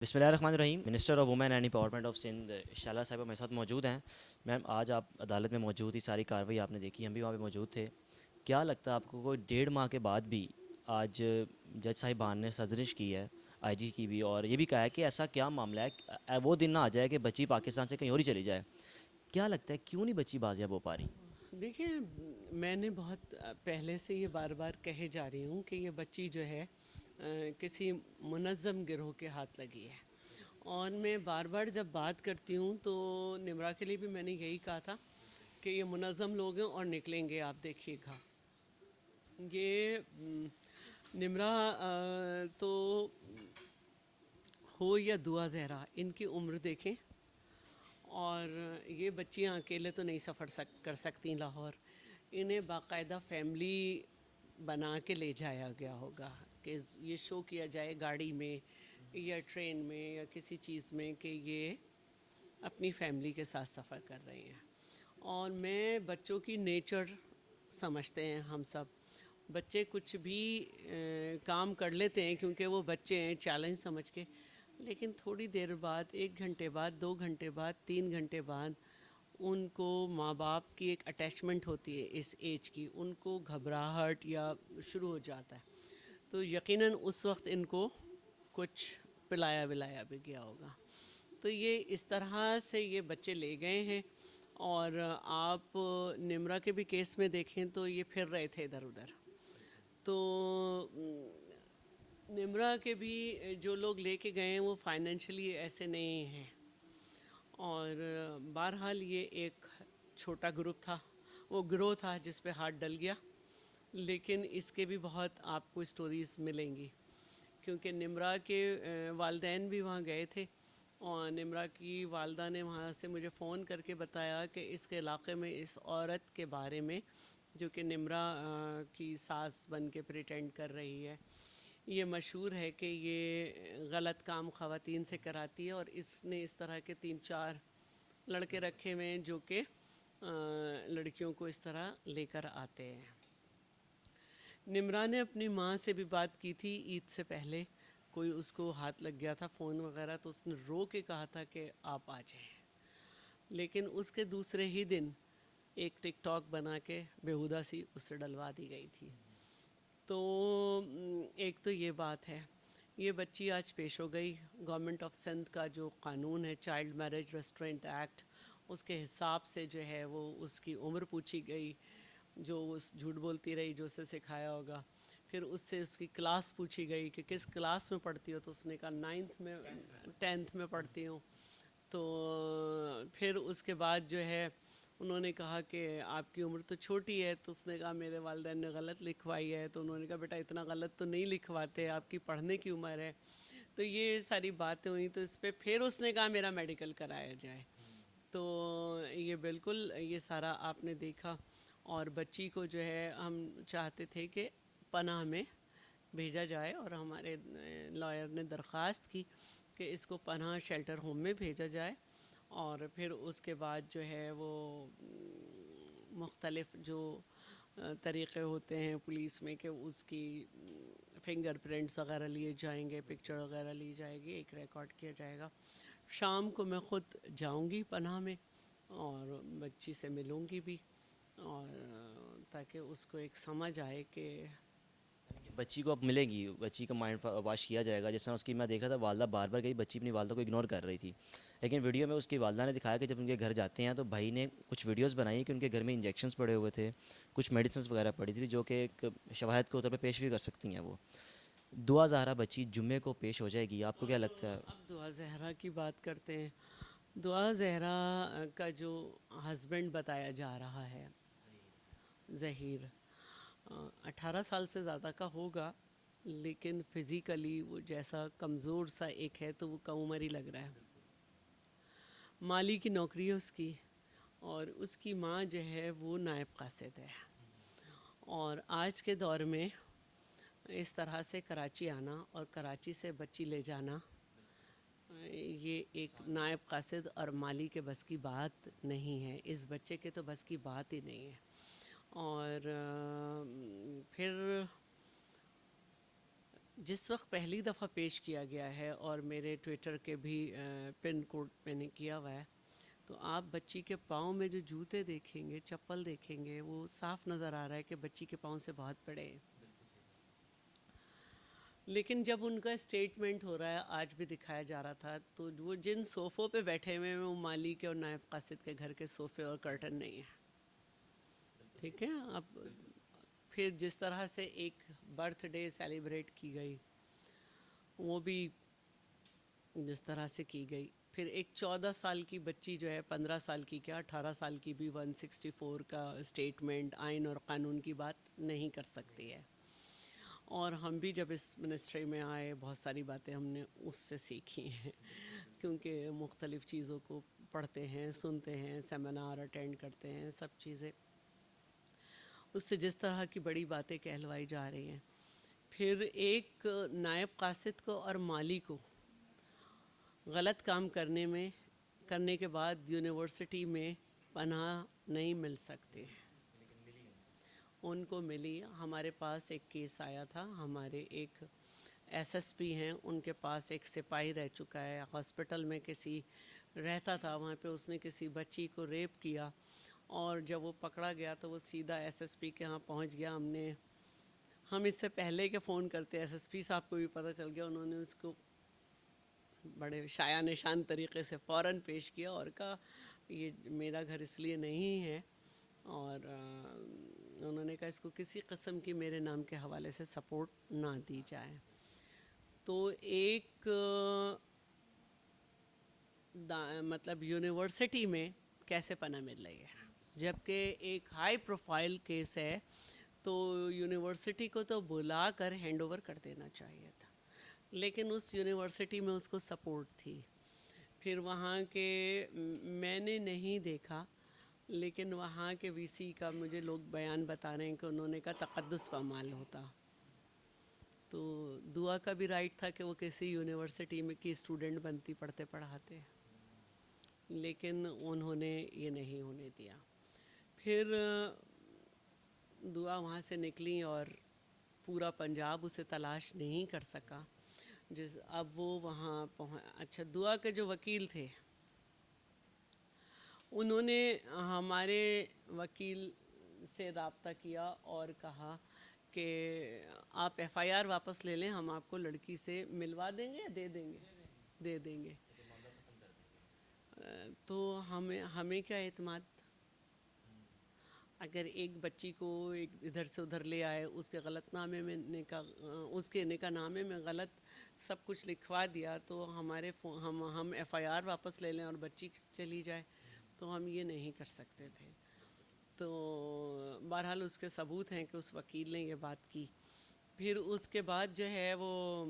بسم اللہ الرحمن الرحیم۔ Minister of women and empowerment of Sindh Shala صاحبہ ہمارے ساتھ موجود ہیں۔ میم آج آپ عدالت میں موجود تھی، ساری کارروائی آپ نے دیکھی، ہم بھی وہاں پہ موجود تھے۔ کیا لگتا ہے آپ کو کوئی 1.5 ماہ کے بعد بھی آج جج صاحبان نے سرزنش کی ہے، آئی جی کی بھی، اور یہ بھی کہا ہے کہ ایسا کیا معاملہ ہے وہ دن نہ آ جائے کہ بچی پاکستان سے کہیں اور ہی چلی جائے؟ کیا لگتا ہے کیوں نہیں بچی بازیاب ہو پا رہی؟ دیکھیں، میں نے بہت پہلے سے یہ بار بار کہے جا رہی ہوں کہ یہ بچی جو ہے کسی منظم گروہ کے ہاتھ لگی ہے، اور میں بار بار جب بات کرتی ہوں تو نمرا کے لیے بھی میں نے یہی کہا تھا کہ یہ منظم لوگ ہیں اور نکلیں گے، آپ دیکھیے گا۔ یہ نمرا تو ہو یا دعا زہرا، ان کی عمر دیکھیں، اور یہ بچیاں اکیلے تو نہیں سفر کر سکتی لاہور، انہیں باقاعدہ فیملی بنا کے لے جایا گیا ہوگا کہ یہ شو کیا جائے گاڑی میں یا ٹرین میں یا کسی چیز میں کہ یہ اپنی فیملی کے ساتھ سفر کر رہی ہیں۔ اور میں بچوں کی نیچر سمجھتے ہیں ہم سب، بچے کچھ بھی کام کر لیتے ہیں کیونکہ وہ بچے ہیں، چیلنج سمجھ کے، لیکن تھوڑی دیر بعد، 1 گھنٹے بعد، 2 گھنٹے بعد، 3 گھنٹے بعد ان کو ماں باپ کی ایک اٹیچمنٹ ہوتی ہے اس ایج کی، ان کو گھبراہٹ یا شروع ہو جاتا ہے، تو یقیناً اس وقت ان کو کچھ پلایا ولایا بھی گیا ہوگا۔ تو یہ اس طرح سے یہ بچے لے گئے ہیں، اور آپ نمرا کے بھی کیس میں دیکھیں تو یہ پھر رہے تھے ادھر ادھر، تو نمرا کے بھی جو لوگ لے کے گئے ہیں وہ فائنینشلی ایسے نہیں ہیں، اور بہرحال یہ ایک چھوٹا گروپ تھا، وہ گروہ تھا جس پہ ہاتھ ڈل گیا، لیکن اس کے بھی بہت آپ کو اسٹوریز ملیں گی، کیونکہ نمرا کے والدین بھی وہاں گئے تھے، اور نمرا کی والدہ نے وہاں سے مجھے فون کر کے بتایا کہ اس کے علاقے میں اس عورت کے بارے میں جو کہ نمرا کی ساس بن کے پریٹینڈ کر رہی ہے، یہ مشہور ہے کہ یہ غلط کام خواتین سے کراتی ہے، اور اس نے اس طرح کے 3-4 لڑکے رکھے ہوئے ہیں جو کہ لڑکیوں کو اس طرح لے کر آتے ہیں۔ نمرا نے اپنی ماں سے بھی بات کی تھی عید سے پہلے، کوئی اس کو ہاتھ لگ گیا تھا فون وغیرہ، تو اس نے رو کے کہا تھا کہ آپ آ جائیں، لیکن اس کے دوسرے ہی دن ایک ٹک ٹاک بنا کے بیہودہ سی اس سے ڈلوا دی گئی تھی۔ تو ایک تو یہ بات ہے، یہ بچی آج پیش ہو گئی، گورنمنٹ آف سندھ کا جو قانون ہے چائلڈ میرج ریسٹرینٹ ایکٹ، اس کے حساب سے جو ہے وہ اس کی عمر پوچھی گئی، جو اس جھوٹ بولتی رہی جو اسے سکھایا ہوگا، پھر اس سے اس کی کلاس پوچھی گئی کہ کس کلاس میں پڑھتی ہو، تو اس نے کہا 9th میں 10th میں پڑھتی ہوں، تو پھر اس کے بعد جو ہے انہوں نے کہا کہ آپ کی عمر تو چھوٹی ہے، تو اس نے کہا میرے والدین نے غلط لکھوائی ہے، تو انہوں نے کہا بیٹا اتنا غلط تو نہیں لکھواتے، آپ کی پڑھنے کی عمر ہے، تو یہ ساری باتیں ہوئیں، تو اس پہ پھر اس نے کہا میرا میڈیکل کرایا جائے، تو یہ بالکل یہ سارا آپ نے دیکھا، اور بچی کو جو ہے ہم چاہتے تھے کہ پناہ میں بھیجا جائے، اور ہمارے لائر نے درخواست کی کہ اس کو پناہ شیلٹر ہوم میں بھیجا جائے، اور پھر اس کے بعد جو ہے وہ مختلف جو طریقے ہوتے ہیں پولیس میں کہ اس کی فنگر پرنٹس وغیرہ لیے جائیں گے، پکچر وغیرہ لی جائے گی، ایک ریکارڈ کیا جائے گا۔ شام کو میں خود جاؤں گی پناہ میں اور بچی سے ملوں گی بھی، اور تاکہ اس کو ایک سمجھ آئے کہ بچی کو اب ملے گی، بچی کا مائنڈ واش کیا جائے گا، جس طرح اس کی میں دیکھا تھا والدہ بار بار گئی، بچی اپنی والدہ کو اگنور کر رہی تھی، لیکن ویڈیو میں اس کی والدہ نے دکھایا کہ جب ان کے گھر جاتے ہیں تو بھائی نے کچھ ویڈیوز بنائی کہ ان کے گھر میں انجیکشنز پڑے ہوئے تھے، کچھ میڈیسنز وغیرہ پڑی تھی جو کہ ایک شواہد کے طور پہ پیش بھی کر سکتی ہیں وہ۔ دعا زہرا بچی جمعے کو پیش ہو جائے گی، آپ کو کیا لگتا ہے؟ اب دعا زہرا کی بات کرتے ہیں۔ دعا زہرا کا جو ہسبینڈ بتایا جا رہا ہے ظہیر، 18 سال سے زیادہ کا ہوگا، لیکن فزیکلی وہ جیسا کمزور سا ایک ہے تو وہ کم عمر ہی لگ رہا ہے۔ مالی کی نوکری ہے اس کی، اور اس کی ماں جو ہے وہ نائب قاصد ہے، اور آج کے دور میں اس طرح سے کراچی آنا اور کراچی سے بچی لے جانا، یہ ایک نائب قاصد اور مالی کے بس کی بات نہیں ہے، اس بچے کے تو بس کی بات ہی نہیں ہے۔ اور پھر جس وقت پہلی دفعہ پیش کیا گیا ہے اور میرے ٹویٹر کے بھی پن کوڈ میں نے کیا ہوا ہے، تو آپ بچی کے پاؤں میں جو جوتے دیکھیں گے، چپل دیکھیں گے، وہ صاف نظر آ رہا ہے کہ بچی کے پاؤں سے بہت بڑے ہیں۔ لیکن جب ان کا اسٹیٹمنٹ ہو رہا ہے، آج بھی دکھایا جا رہا تھا، تو وہ جن صوفوں پہ بیٹھے ہوئے ہیں وہ مالی کے اور نائب قاصد کے گھر کے صوفے اور کرٹن نہیں ہیں، ٹھیک ہے۔ اب پھر جس طرح سے ایک برتھ ڈے سیلیبریٹ کی گئی، وہ بھی جس طرح سے کی گئی، پھر ایک 14 سال کی بچی جو ہے، 15 سال کی کیا 18 سال کی بھی 164 کا اسٹیٹمنٹ آئین اور قانون کی بات نہیں کر سکتی ہے۔ اور ہم بھی جب اس منسٹری میں آئے، بہت ساری باتیں ہم نے اس سے سیکھی ہیں، کیونکہ مختلف چیزوں کو پڑھتے ہیں، سنتے ہیں، سیمینار اٹینڈ کرتے ہیں، سب چیزیں اس سے جس طرح کی بڑی باتیں کہلوائی جا رہی ہیں۔ پھر ایک نائب قاصد کو اور مالی کو غلط کام کرنے کے بعد یونیورسٹی میں پناہ نہیں مل سکتی، ان کو ملی۔ ہمارے پاس ایک کیس آیا تھا، ہمارے ایک ایس ایس پی ہیں، ان کے پاس ایک سپاہی رہ چکا ہے، ہاسپٹل میں کسی رہتا تھا، وہاں پہ اس نے کسی بچی کو ریپ کیا، اور جب وہ پکڑا گیا تو وہ سیدھا ایس ایس پی کے ہاں پہنچ گیا۔ ہم اس سے پہلے کہ فون کرتے ایس ایس پی صاحب کو بھی پتہ چل گیا، انہوں نے اس کو بڑے شایع نشان طریقے سے فوراً پیش کیا اور کہا یہ میرا گھر اس لیے نہیں ہے، اور انہوں نے کہا اس کو کسی قسم کی میرے نام کے حوالے سے سپورٹ نہ دی جائے۔ تو ایک مطلب یونیورسٹی میں کیسے پناہ مل رہی ہے، جبکہ ایک ہائی پروفائل کیس ہے، تو یونیورسٹی کو تو بلا کر ہینڈ اوور کر دینا چاہیے تھا، لیکن اس یونیورسٹی میں اس کو سپورٹ تھی۔ پھر وہاں کے میں نے نہیں دیکھا، لیکن وہاں کے وی سی کا مجھے لوگ بیان بتا رہے ہیں کہ انہوں نے کہا تقدس پامال ہوتا، تو دعا کا بھی رائٹ تھا کہ وہ کسی یونیورسٹی میں کی اسٹوڈنٹ بنتی، پڑھتے پڑھاتے، لیکن انہوں نے یہ نہیں ہونے دیا۔ پھر دعا وہاں سے نکلی اور پورا پنجاب اسے تلاش نہیں کر سکا، اب وہ وہاں اچھا دعا کے جو وکیل تھے، انہوں نے ہمارے وکیل سے رابطہ کیا اور کہا کہ آپ ایف آئی آر واپس لے لیں، ہم آپ کو لڑکی سے ملوا دیں گے، دے دیں گے۔ تو ہمیں کیا اعتماد، اگر ایک بچی کو ایک ادھر سے ادھر لے آئے، اس کے غلط نامے میں اس کے نکاح نامے میں غلط سب کچھ لکھوا دیا، تو ہم ایف آئی آر واپس لے لیں اور بچی چلی جائے، تو ہم یہ نہیں کر سکتے تھے۔ تو بہرحال اس کے ثبوت ہیں کہ اس وکیل نے یہ بات کی۔ پھر اس کے بعد جو ہے وہ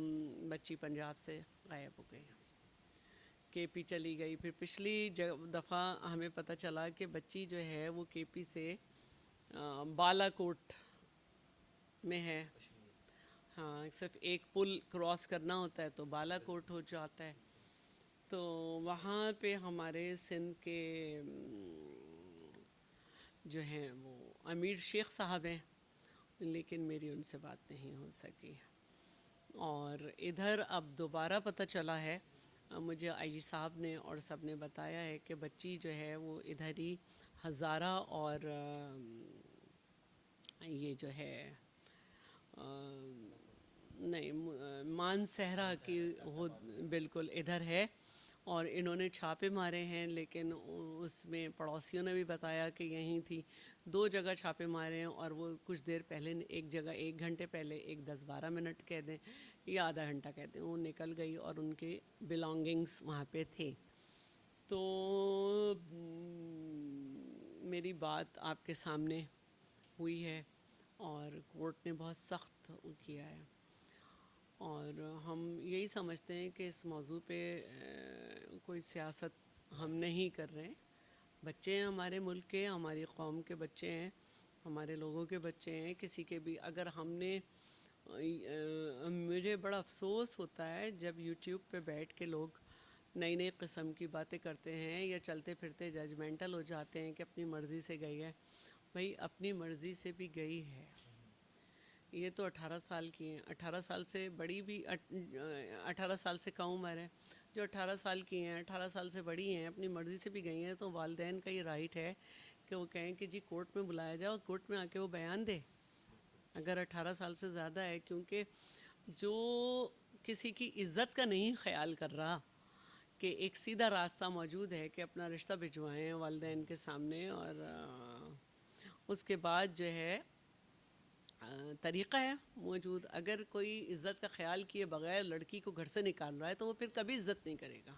بچی پنجاب سے غائب ہو گئی، کے پی چلی گئی۔ پھر پچھلی دفعہ ہمیں پتہ چلا کہ بچی جو ہے وہ کے پی سے بالا کوٹ میں ہے، ہاں صرف ایک پل کراس کرنا ہوتا ہے تو بالا کوٹ ہو جاتا ہے، تو وہاں پہ ہمارے سندھ کے جو ہیں وہ امیر شیخ صاحب ہیں، لیکن میری ان سے بات نہیں ہو سکی۔ اور ادھر اب دوبارہ پتہ چلا ہے، مجھے آئی جی صاحب نے اور سب نے بتایا ہے کہ بچی جو ہے وہ ادھر ہی ہزارہ اور یہ جو ہے نہیں مان صحرا کی وہ بالکل ادھر ہے، اور انہوں نے چھاپے مارے ہیں، لیکن اس میں پڑوسیوں نے بھی بتایا کہ یہیں تھی۔ 2 جگہ چھاپے مارے ہیں، اور وہ کچھ دیر پہلے ایک جگہ 1 گھنٹے پہلے، ایک 10-12 منٹ کہہ دیں یا آدھا گھنٹہ کہہ دیں، وہ نکل گئی اور ان کے بلانگنگس وہاں پہ تھے۔ تو میری بات آپ کے سامنے ہوئی ہے اور کورٹ نے بہت سخت کیا ہے، اور ہم یہی سمجھتے ہیں کہ اس موضوع پہ کوئی سیاست ہم نہیں کر رہے ہیں۔ بچے ہیں ہمارے ملک کے، ہماری قوم کے بچے ہیں، ہمارے لوگوں کے بچے ہیں، کسی کے بھی اگر ہم نے مجھے بڑا افسوس ہوتا ہے جب یوٹیوب پہ بیٹھ کے لوگ نئی قسم کی باتیں کرتے ہیں یا چلتے پھرتے ججمنٹل ہو جاتے ہیں کہ اپنی مرضی سے گئی ہے۔ بھئی اپنی مرضی سے بھی گئی ہے، یہ تو 18 سال کی ہیں، 18 سال سے بڑی بھی 18 سال سے کم عمر ہے. جو 18 سال کی ہیں، 18 سال سے بڑی ہیں، اپنی مرضی سے بھی گئی ہیں، تو والدین کا یہ رائٹ ہے کہ وہ کہیں کہ جی کورٹ میں بلایا جائے اور کورٹ میں آ کے وہ بیان دے اگر 18 سال سے زیادہ ہے. کیونکہ جو کسی کی عزت کا نہیں خیال کر رہا کہ ایک سیدھا راستہ موجود ہے کہ اپنا رشتہ بھجوائیں والدین کے سامنے، اور اس کے بعد جو ہے طریقہ ہے موجود. اگر کوئی عزت کا خیال کیے بغیر لڑکی کو گھر سے نکال رہا ہے تو وہ پھر کبھی عزت نہیں کرے گا.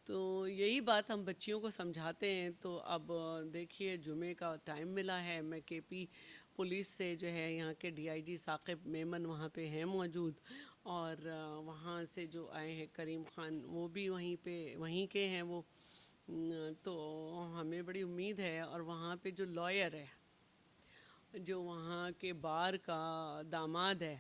تو یہی بات ہم بچیوں کو سمجھاتے ہیں. تو اب دیکھیے جمعے کا ٹائم ملا ہے، میں کے پی پولیس سے جو ہے یہاں کے ڈی آئی جی ثاقب میمن وہاں پہ ہیں موجود، اور وہاں سے جو آئے ہیں کریم خان وہ بھی وہیں کے ہیں وہ. تو ہمیں بڑی امید ہے. اور وہاں پہ جو لائر ہے، جو وہاں کے بار کا داماد ہے،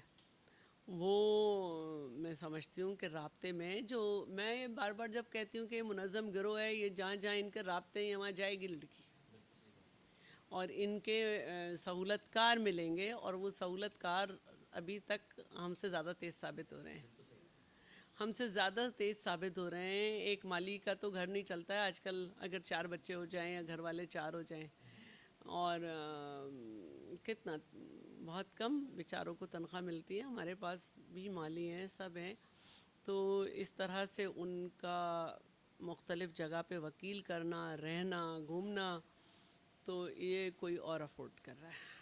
وہ میں سمجھتی ہوں کہ رابطے میں، جو میں بار بار جب کہتی ہوں کہ یہ منظم گروہ ہے، یہ جہاں جہاں ان کے رابطے ہیں وہاں جائے گی لڑکی، اور ان کے سہولت کار ملیں گے، اور وہ سہولت کار ابھی تک ہم سے زیادہ تیز ثابت ہو رہے ہیں. ہم سے زیادہ تیز ثابت ہو رہے ہیں. ایک مالی کا تو گھر نہیں چلتا ہے آج کل اگر 4 بچے ہو جائیں یا گھر والے 4 ہو جائیں، اور کتنا بہت کم بیچاروں کو تنخواہ ملتی ہے. ہمارے پاس بھی مالی ہیں، سب ہیں. تو اس طرح سے ان کا مختلف جگہ پہ وکیل کرنا، رہنا، گھومنا، تو یہ کوئی اور افورڈ کر رہا ہے.